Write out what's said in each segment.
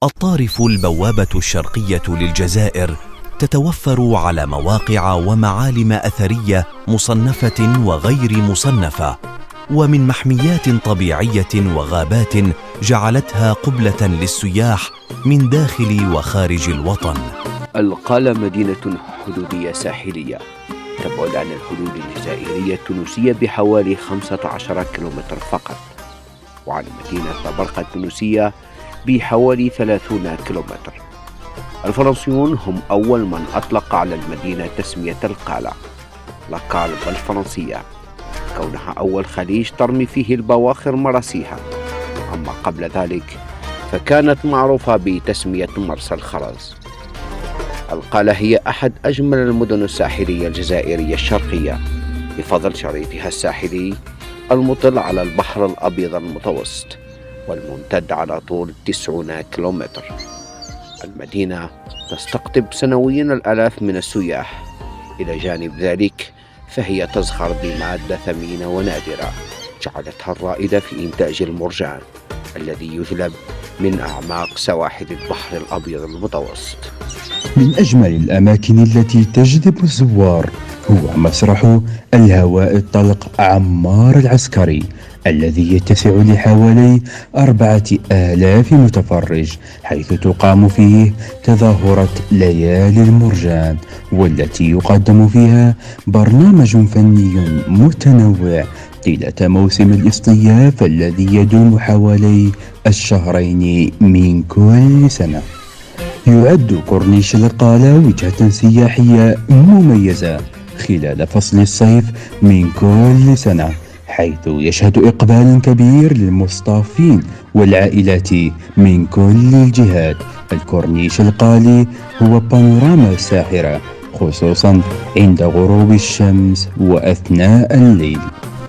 الطارف البوابة الشرقية للجزائر تتوفر على مواقع ومعالم أثرية مصنفة وغير مصنفة، ومن محميات طبيعية وغابات جعلتها قبلة للسياح من داخل وخارج الوطن. القالة مدينة حدودية ساحلية تبعد عن الحدود الجزائرية التونسية بحوالي 15 كيلومتر فقط، وعن مدينة طبرقة التونسية بحوالي 30 كيلومتر. الفرنسيون هم أول من أطلق على المدينة تسمية القالة لاكال بالفرنسية، كونها أول خليج ترمي فيه البواخر مراسيها. أما قبل ذلك فكانت معروفة بتسمية مرسى الخرز. القالة هي أحد أجمل المدن الساحلية الجزائرية الشرقية بفضل شريطها الساحلي المطل على البحر الأبيض المتوسط والممتد على طول 90 كيلومتر. المدينة تستقطب سنويا الآلاف من السياح. إلى جانب ذلك فهي تزخر بمادة ثمينة ونادرة جعلتها الرائدة في إنتاج المرجان الذي يجلب من أعماق سواحل البحر الأبيض المتوسط. من أجمل الأماكن التي تجذب الزوار هو مسرح الهواء الطلق عمار العسكري الذي يتسع لحوالي 4000 متفرج، حيث تقام فيه تظاهرة ليالي المرجان، والتي يقدم فيها برنامج فني متنوع طيلة موسم الاصطياف الذي يدوم حوالي الشهرين من كل سنة. يعد كورنيش القالة وجهة سياحية مميزة خلال فصل الصيف من كل سنة، حيث يشهد إقبال كبير للمصطافين والعائلات من كل الجهات. الكورنيش القالي هو بانوراما ساحرة، خصوصا عند غروب الشمس وأثناء الليل.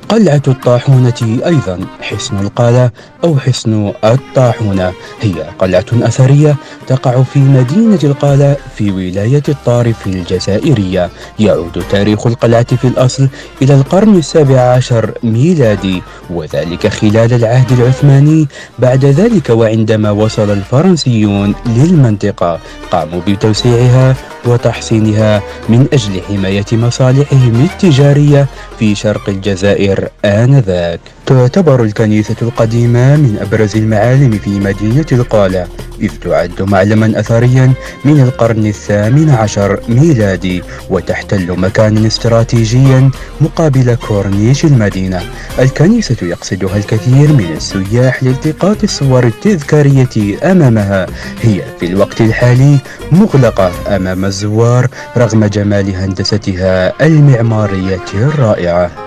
قلعة الطاحونة أيضا حصن القالة أو حصن الطاحونة هي قلعة أثرية تقع في مدينة القالة في ولاية الطارف الجزائرية. يعود تاريخ القلعة في الأصل إلى القرن 17 ميلادي، وذلك خلال العهد العثماني. بعد ذلك وعندما وصل الفرنسيون للمنطقة قاموا بتوسيعها وتحصينها من أجل حماية مصالحهم التجارية في شرق الجزائر آنذاك. تعتبر الكنيسة القديمة من أبرز المعالم في مدينة القالة، إذ تعد معلما أثريا من القرن 18 ميلادي، وتحتل مكانا استراتيجيا مقابل كورنيش المدينة. الكنيسة يقصدها الكثير من السياح لالتقاط الصور التذكارية أمامها. هي في الوقت الحالي مغلقة أمام الزوار رغم جمال هندستها المعمارية الرائعة.